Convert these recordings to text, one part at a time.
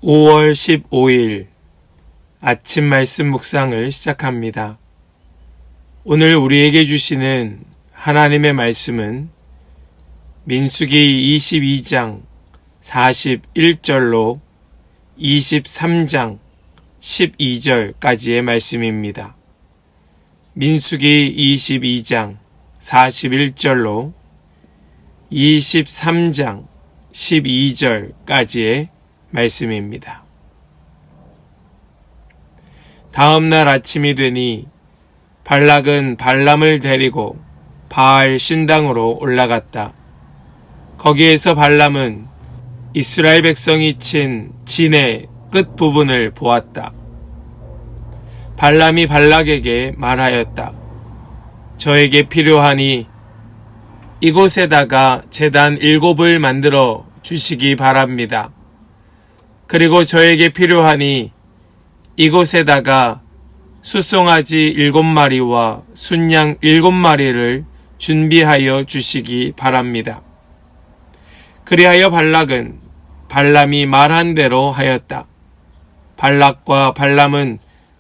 5월 15일 아침 말씀 묵상을 시작합니다. 오늘 우리에게 주시는 하나님의 말씀은 민수기 22장 41절로 23장 12절까지의 말씀입니다. 민수기 22장 41절로 23장 12절까지의 말씀입니다. 다음 날 아침이 되니 발락은 발람을 데리고 바알 신당으로 올라갔다. 거기에서 발람은 이스라엘 백성이 친 진의 끝부분을 보았다. 발람이 발락에게 말하였다. 저에게 필요하니 이곳에다가 제단 7을 만들어 주시기 바랍니다. 그리고 저에게 필요하니 이곳에다가 숫송아지 7마리와 순양 7마리를 준비하여 주시기 바랍니다. 그리하여 발락은 발람이 말한 대로 하였다. 발락과 발람은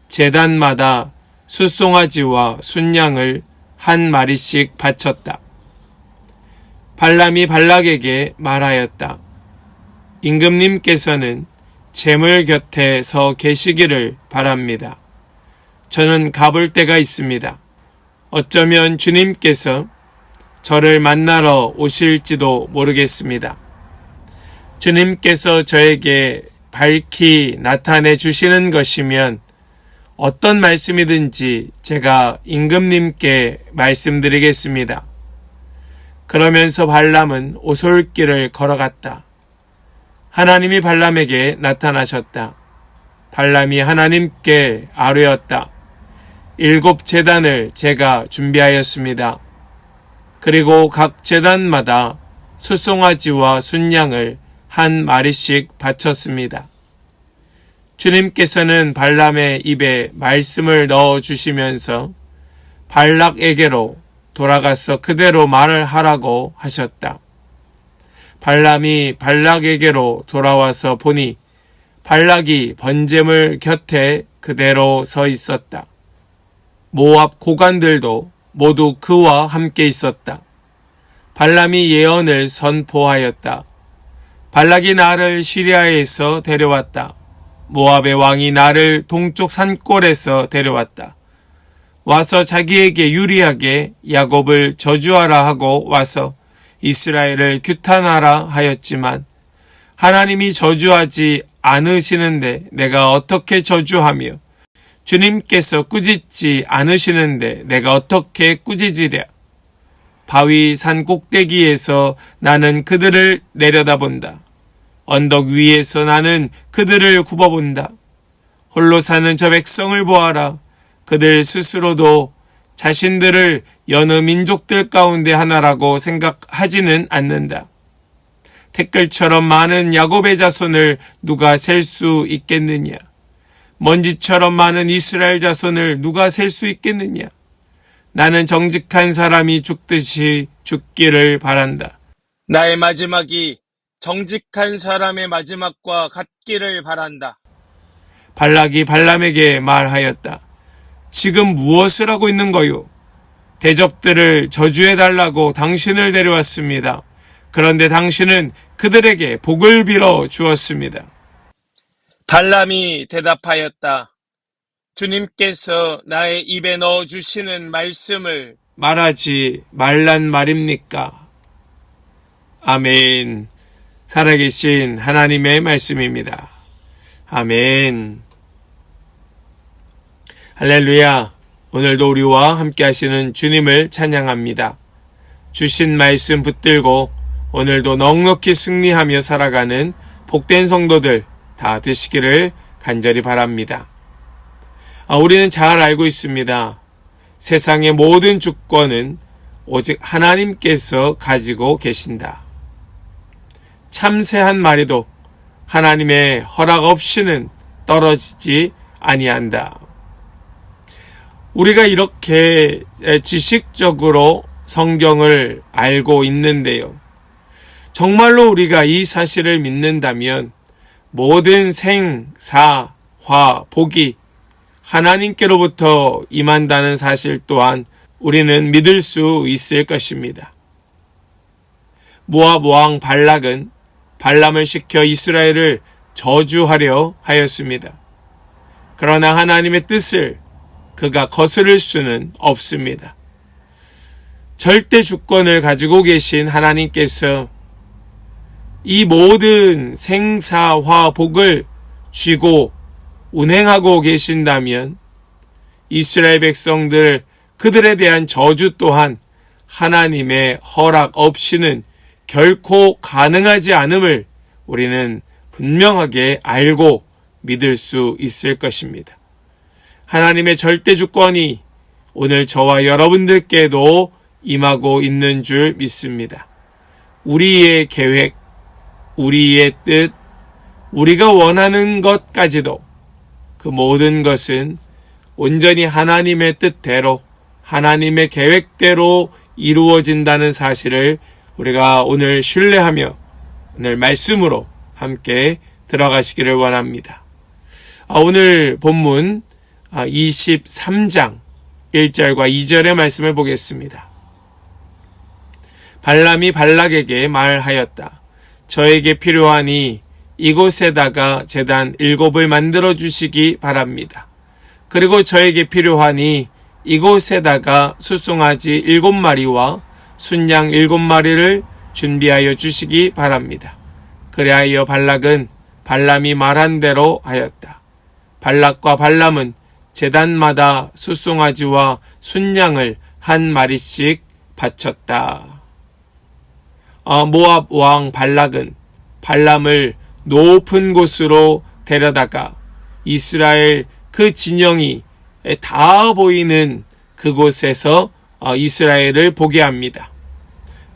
제단마다 숫송아지와 순양을 한 마리씩 바쳤다. 발람이 발락에게 말하였다. 임금님께서는 재물 곁에 서 계시기를 바랍니다. 저는 가볼 데가 있습니다. 어쩌면 주님께서 저를 만나러 오실지도 모르겠습니다. 주님께서 저에게 밝히 나타내 주시는 것이면 어떤 말씀이든지 제가 임금님께 말씀드리겠습니다. 그러면서 발람은 오솔길을 걸어갔다. 하나님이 발람에게 나타나셨다. 발람이 하나님께 아뢰었다. 7 제단을 제가 준비하였습니다. 그리고 각 제단마다 숫송아지와 순양을 한 마리씩 바쳤습니다. 주님께서는 발람의 입에 말씀을 넣어 주시면서 발락에게로 돌아가서 그대로 말을 하라고 하셨다. 발람이 발락에게로 돌아와서 보니 발락이 번제물 곁에 그대로 서 있었다. 모압 고관들도 모두 그와 함께 있었다. 발람이 예언을 선포하였다. 발락이 나를 시리아에서 데려왔다. 모압의 왕이 나를 동쪽 산골에서 데려왔다. 와서 자기에게 유리하게 야곱을 저주하라 하고 와서 이스라엘을 규탄하라 하였지만 하나님이 저주하지 않으시는데 내가 어떻게 저주하며 주님께서 꾸짖지 않으시는데 내가 어떻게 꾸짖으랴. 바위 산 꼭대기에서 나는 그들을 내려다본다. 언덕 위에서 나는 그들을 굽어본다. 홀로 사는 저 백성을 보아라. 그들 스스로도 자신들을 여느 민족들 가운데 하나라고 생각하지는 않는다. 댓글처럼 많은 야곱의 자손을 누가 셀 수 있겠느냐? 먼지처럼 많은 이스라엘 자손을 누가 셀 수 있겠느냐? 나는 정직한 사람이 죽듯이 죽기를 바란다. 나의 마지막이 정직한 사람의 마지막과 같기를 바란다. 발락이 발람에게 말하였다. 지금 무엇을 하고 있는 거요? 대적들을 저주해달라고 당신을 데려왔습니다. 그런데 당신은 그들에게 복을 빌어 주었습니다. 발람이 대답하였다. 주님께서 나의 입에 넣어 주시는 말씀을 말하지 말란 말입니까? 아멘. 살아계신 하나님의 말씀입니다. 아멘. 할렐루야. 오늘도 우리와 함께 하시는 주님을 찬양합니다. 주신 말씀 붙들고 오늘도 넉넉히 승리하며 살아가는 복된 성도들 다 되시기를 간절히 바랍니다. 우리는 잘 알고 있습니다. 세상의 모든 주권은 오직 하나님께서 가지고 계신다. 참새 한 마리도 하나님의 허락 없이는 떨어지지 아니한다. 우리가 이렇게 지식적으로 성경을 알고 있는데요. 정말로 우리가 이 사실을 믿는다면 모든 생, 사, 화, 복이 하나님께로부터 임한다는 사실 또한 우리는 믿을 수 있을 것입니다. 모압 왕 발락은 발람을 시켜 이스라엘을 저주하려 하였습니다. 그러나 하나님의 뜻을 그가 거스를 수는 없습니다. 절대 주권을 가지고 계신 하나님께서 이 모든 생사화 복을 쥐고 운행하고 계신다면 이스라엘 백성들 그들에 대한 저주 또한 하나님의 허락 없이는 결코 가능하지 않음을 우리는 분명하게 알고 믿을 수 있을 것입니다. 하나님의 절대 주권이 오늘 저와 여러분들께도 임하고 있는 줄 믿습니다. 우리의 계획, 우리의 뜻, 우리가 원하는 것까지도 그 모든 것은 온전히 하나님의 뜻대로, 하나님의 계획대로 이루어진다는 사실을 우리가 오늘 신뢰하며 오늘 말씀으로 함께 들어가시기를 원합니다. 오늘 본문 23장 1절과 2절의 말씀을 보겠습니다. 발람이 발락에게 말하였다. 저에게 필요하니 이곳에다가 제단 7을 만들어 주시기 바랍니다. 그리고 저에게 필요하니 이곳에다가 수송아지 7마리와 순양 7마리를 준비하여 주시기 바랍니다. 그리하여 발락은 발람이 말한 대로 하였다. 발락과 발람은 제단마다 수송아지와 순양을 한 마리씩 바쳤다. 모압 왕 발락은 발람을 높은 곳으로 데려다가 이스라엘 그 진영이 다 보이는 그곳에서 이스라엘을 보게 합니다.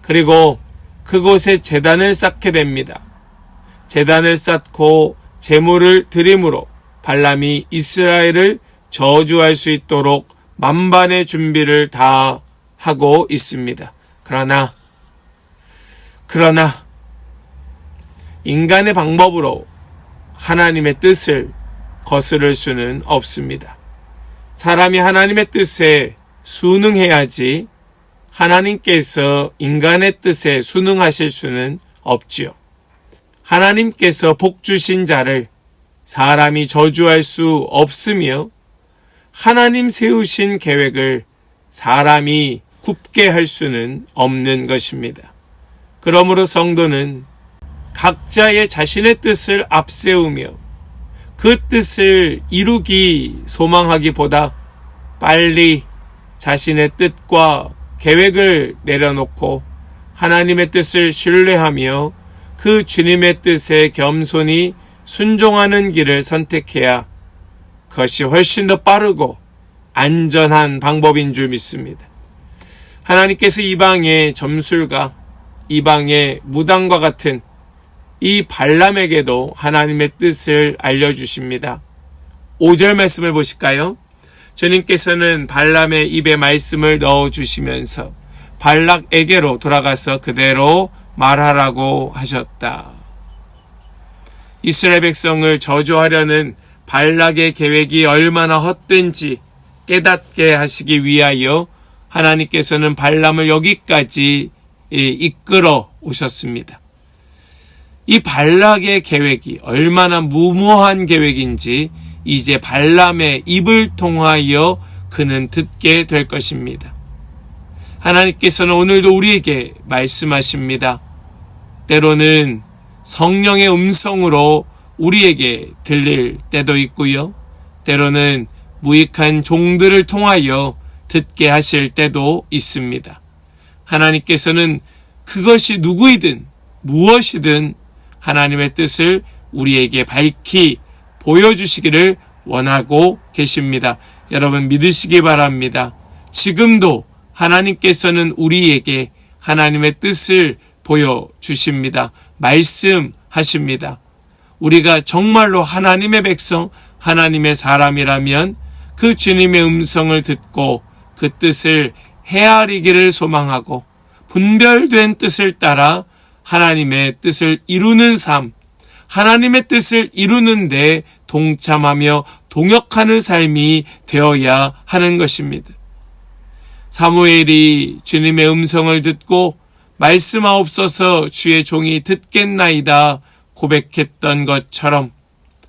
그리고 그곳에 제단을 쌓게 됩니다. 제단을 쌓고 제물을 드림으로 발람이 이스라엘을 저주할 수 있도록 만반의 준비를 다 하고 있습니다. 그러나 인간의 방법으로 하나님의 뜻을 거스를 수는 없습니다. 사람이 하나님의 뜻에 순응해야지 하나님께서 인간의 뜻에 순응하실 수는 없지요. 하나님께서 복 주신 자를 사람이 저주할 수 없으며 하나님 세우신 계획을 사람이 굽게 할 수는 없는 것입니다. 그러므로 성도는 각자의 자신의 뜻을 앞세우며 그 뜻을 이루기 소망하기보다 빨리 자신의 뜻과 계획을 내려놓고 하나님의 뜻을 신뢰하며 그 주님의 뜻에 겸손히 순종하는 길을 선택해야 그것이 훨씬 더 빠르고 안전한 방법인 줄 믿습니다. 하나님께서 이방의 점술가, 이방의 무당과 같은 이 발람에게도 하나님의 뜻을 알려주십니다. 5절 말씀을 보실까요? 주님께서는 발람의 입에 말씀을 넣어주시면서 발락에게로 돌아가서 그대로 말하라고 하셨다. 이스라엘 백성을 저주하려는 발락의 계획이 얼마나 헛된지 깨닫게 하시기 위하여 하나님께서는 발람을 여기까지 이끌어 오셨습니다. 이 발락의 계획이 얼마나 무모한 계획인지 이제 발람의 입을 통하여 그는 듣게 될 것입니다. 하나님께서는 오늘도 우리에게 말씀하십니다. 때로는 성령의 음성으로 우리에게 들릴 때도 있고요. 때로는 무익한 종들을 통하여 듣게 하실 때도 있습니다. 하나님께서는 그것이 누구이든 무엇이든 하나님의 뜻을 우리에게 밝히 보여주시기를 원하고 계십니다. 여러분 믿으시기 바랍니다. 지금도 하나님께서는 우리에게 하나님의 뜻을 보여주십니다. 말씀하십니다. 우리가 정말로 하나님의 백성, 하나님의 사람이라면 그 주님의 음성을 듣고 그 뜻을 헤아리기를 소망하고 분별된 뜻을 따라 하나님의 뜻을 이루는 삶, 하나님의 뜻을 이루는데 동참하며 동역하는 삶이 되어야 하는 것입니다. 사무엘이 주님의 음성을 듣고 말씀하옵소서 주의 종이 듣겠나이다 고백했던 것처럼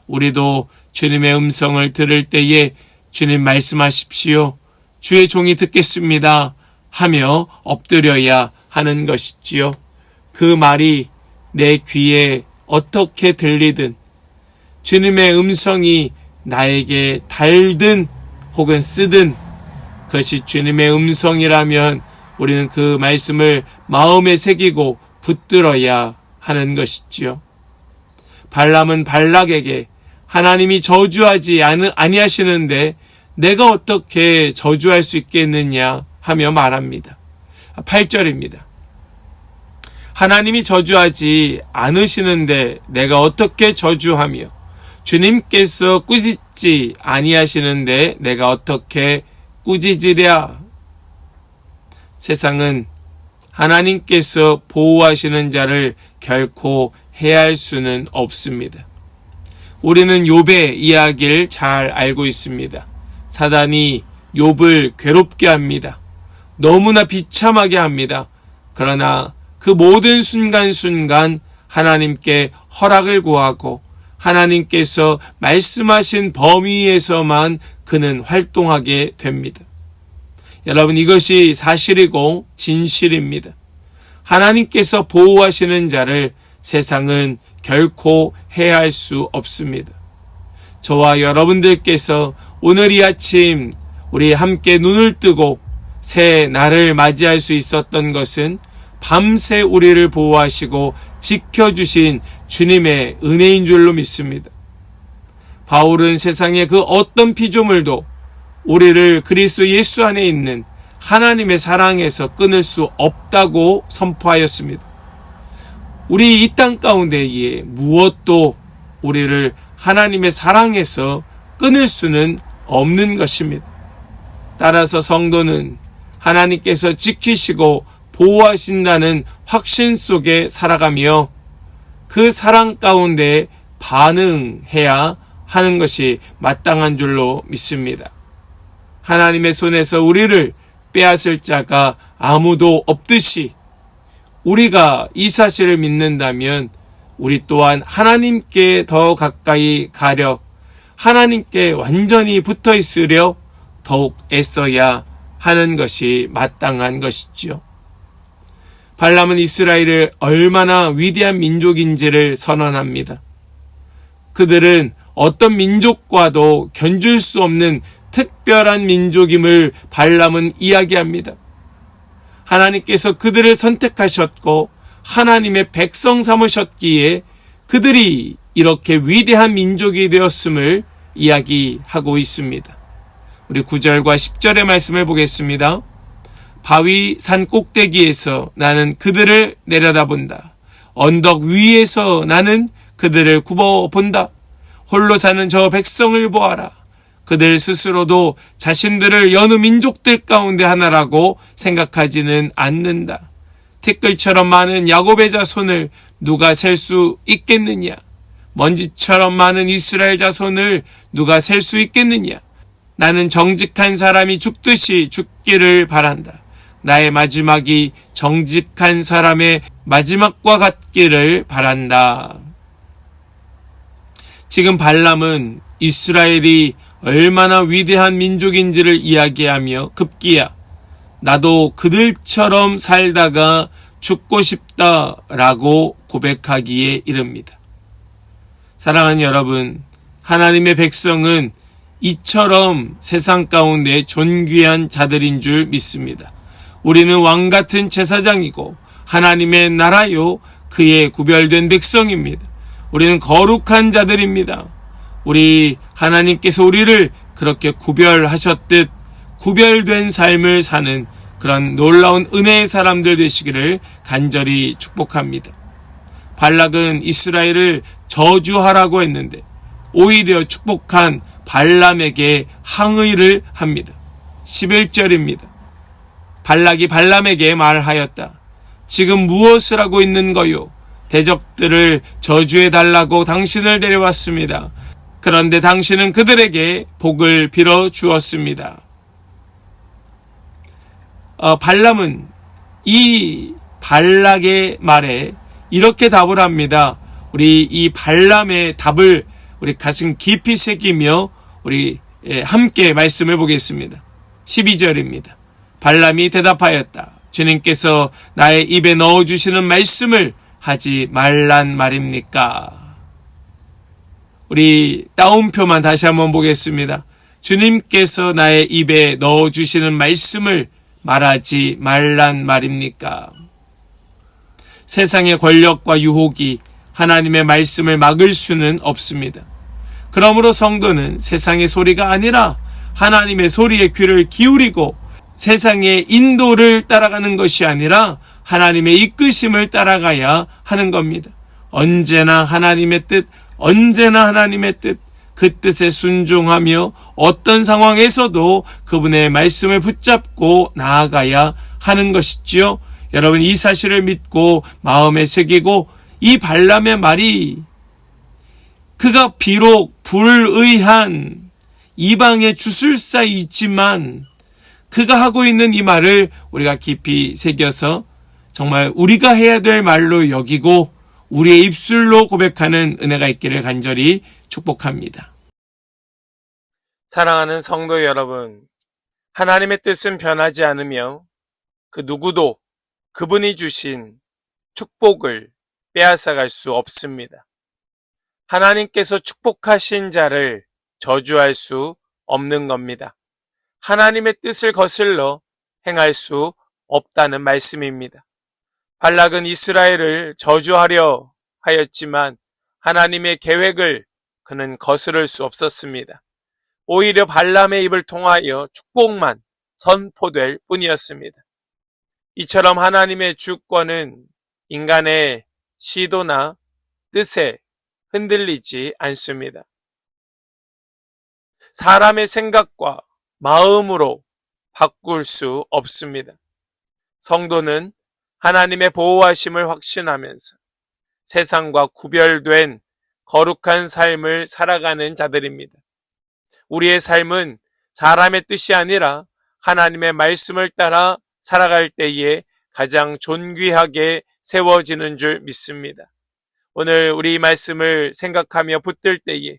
우리도 주님의 음성을 들을 때에 주님 말씀하십시오. 주의 종이 듣겠습니다 하며 엎드려야 하는 것이지요. 그 말이 내 귀에 어떻게 들리든 주님의 음성이 나에게 달든 혹은 쓰든 그것이 주님의 음성이라면 우리는 그 말씀을 마음에 새기고 붙들어야 하는 것이지요. 발람은 발락에게 하나님이 저주하지 아니하시는데 내가 어떻게 저주할 수 있겠느냐 하며 말합니다. 8절입니다. 하나님이 저주하지 않으시는데 내가 어떻게 저주하며 주님께서 꾸짖지 아니하시는데 내가 어떻게 꾸짖으랴. 세상은 하나님께서 보호하시는 자를 결코 해할 수는 없습니다. 우리는 욥의 이야기를 잘 알고 있습니다. 사단이 욥을 괴롭게 합니다. 너무나 비참하게 합니다. 그러나 그 모든 순간순간 하나님께 허락을 구하고 하나님께서 말씀하신 범위에서만 그는 활동하게 됩니다. 여러분, 이것이 사실이고 진실입니다. 하나님께서 보호하시는 자를 세상은 결코 해할 수 없습니다. 저와 여러분들께서 오늘 이 아침 우리 함께 눈을 뜨고 새 날을 맞이할 수 있었던 것은 밤새 우리를 보호하시고 지켜주신 주님의 은혜인 줄로 믿습니다. 바울은 세상의 그 어떤 피조물도 우리를 그리스도 예수 안에 있는 하나님의 사랑에서 끊을 수 없다고 선포하였습니다. 우리 이 땅 가운데에 무엇도 우리를 하나님의 사랑에서 끊을 수는 없는 것입니다. 따라서 성도는 하나님께서 지키시고 보호하신다는 확신 속에 살아가며 그 사랑 가운데 반응해야 하는 것이 마땅한 줄로 믿습니다. 하나님의 손에서 우리를 빼앗을 자가 아무도 없듯이 우리가 이 사실을 믿는다면 우리 또한 하나님께 더 가까이 가려 하나님께 완전히 붙어 있으려 더욱 애써야 하는 것이 마땅한 것이지요. 발람은 이스라엘을 얼마나 위대한 민족인지를 선언합니다. 그들은 어떤 민족과도 견줄 수 없는 특별한 민족임을 발람은 이야기합니다. 하나님께서 그들을 선택하셨고 하나님의 백성 삼으셨기에 그들이 이렇게 위대한 민족이 되었음을 이야기하고 있습니다. 우리 9절과 10절의 말씀을 보겠습니다. 바위 산 꼭대기에서 나는 그들을 내려다본다. 언덕 위에서 나는 그들을 굽어본다. 홀로 사는 저 백성을 보아라. 그들 스스로도 자신들을 여느 민족들 가운데 하나라고 생각하지는 않는다. 티끌처럼 많은 야곱의 자손을 누가 셀 수 있겠느냐? 먼지처럼 많은 이스라엘 자손을 누가 셀 수 있겠느냐? 나는 정직한 사람이 죽듯이 죽기를 바란다. 나의 마지막이 정직한 사람의 마지막과 같기를 바란다. 지금 발람은 이스라엘이 얼마나 위대한 민족인지를 이야기하며 급기야 나도 그들처럼 살다가 죽고 싶다라고 고백하기에 이릅니다. 사랑하는 여러분, 하나님의 백성은 이처럼 세상 가운데 존귀한 자들인 줄 믿습니다. 우리는 왕같은 제사장이고 하나님의 나라요 그의 구별된 백성입니다. 우리는 거룩한 자들입니다. 우리 하나님께서 우리를 그렇게 구별하셨듯 구별된 삶을 사는 그런 놀라운 은혜의 사람들 되시기를 간절히 축복합니다. 발락은 이스라엘을 저주하라고 했는데 오히려 축복한 발람에게 항의를 합니다. 11절입니다. 발락이 발람에게 말하였다. 지금 무엇을 하고 있는 거요? 대적들을 저주해 달라고 당신을 데려왔습니다. 그런데 당신은 그들에게 복을 빌어 주었습니다. 발람은 이 발락의 말에 이렇게 답을 합니다. 우리 이 발람의 답을 우리 가슴 깊이 새기며 우리 함께 말씀을 보겠습니다. 12절입니다. 발람이 대답하였다. 주님께서 나의 입에 넣어주시는 말씀을 하지 말란 말입니까? 우리 따옴표만 다시 한번 보겠습니다. 주님께서 나의 입에 넣어주시는 말씀을 말하지 말란 말입니까? 세상의 권력과 유혹이 하나님의 말씀을 막을 수는 없습니다. 그러므로 성도는 세상의 소리가 아니라 하나님의 소리에 귀를 기울이고 세상의 인도를 따라가는 것이 아니라 하나님의 이끄심을 따라가야 하는 겁니다. 언제나 하나님의 뜻, 그 뜻에 순종하며 어떤 상황에서도 그분의 말씀을 붙잡고 나아가야 하는 것이지요. 여러분, 이 사실을 믿고 마음에 새기고 이 발람의 말이 그가 비록 불의한 이방의 주술사이지만 그가 하고 있는 이 말을 우리가 깊이 새겨서 정말 우리가 해야 될 말로 여기고 우리의 입술로 고백하는 은혜가 있기를 간절히 축복합니다. 사랑하는 성도 여러분, 하나님의 뜻은 변하지 않으며 그 누구도 그분이 주신 축복을 빼앗아갈 수 없습니다. 하나님께서 축복하신 자를 저주할 수 없는 겁니다. 하나님의 뜻을 거슬러 행할 수 없다는 말씀입니다. 발락은 이스라엘을 저주하려 하였지만 하나님의 계획을 그는 거스를 수 없었습니다. 오히려 발람의 입을 통하여 축복만 선포될 뿐이었습니다. 이처럼 하나님의 주권은 인간의 시도나 뜻에 흔들리지 않습니다. 사람의 생각과 마음으로 바꿀 수 없습니다. 성도는 하나님의 보호하심을 확신하면서 세상과 구별된 거룩한 삶을 살아가는 자들입니다. 우리의 삶은 사람의 뜻이 아니라 하나님의 말씀을 따라 살아갈 때에 가장 존귀하게 세워지는 줄 믿습니다. 오늘 우리 말씀을 생각하며 붙들 때에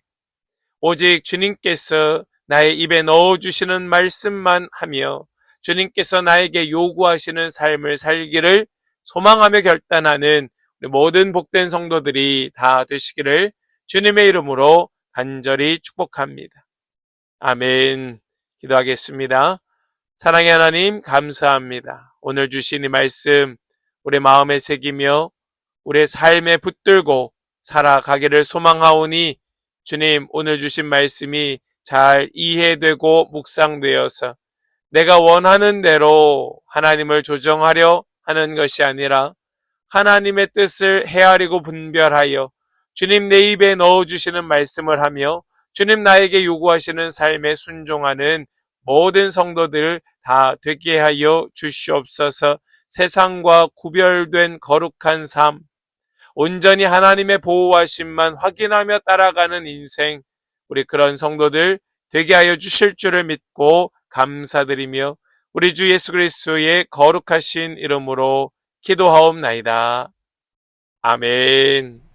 오직 주님께서 나의 입에 넣어주시는 말씀만 하며 주님께서 나에게 요구하시는 삶을 살기를 소망하며 결단하는 모든 복된 성도들이 다 되시기를 주님의 이름으로 간절히 축복합니다. 아멘. 기도하겠습니다. 사랑의 하나님, 감사합니다. 오늘 주신 이 말씀 우리 마음에 새기며 우리의 삶에 붙들고 살아가기를 소망하오니 주님, 오늘 주신 말씀이 잘 이해되고 묵상되어서 내가 원하는 대로 하나님을 조정하려 하는 것이 아니라 하나님의 뜻을 헤아리고 분별하여 주님 내 입에 넣어주시는 말씀을 하며 주님 나에게 요구하시는 삶에 순종하는 모든 성도들 다 되게 하여 주시옵소서. 세상과 구별된 거룩한 삶, 온전히 하나님의 보호하심만 확인하며 따라가는 인생, 우리 그런 성도들 되게 하여 주실 줄을 믿고 감사드리며 우리 주 예수 그리스도의 거룩하신 이름으로 기도하옵나이다. 아멘.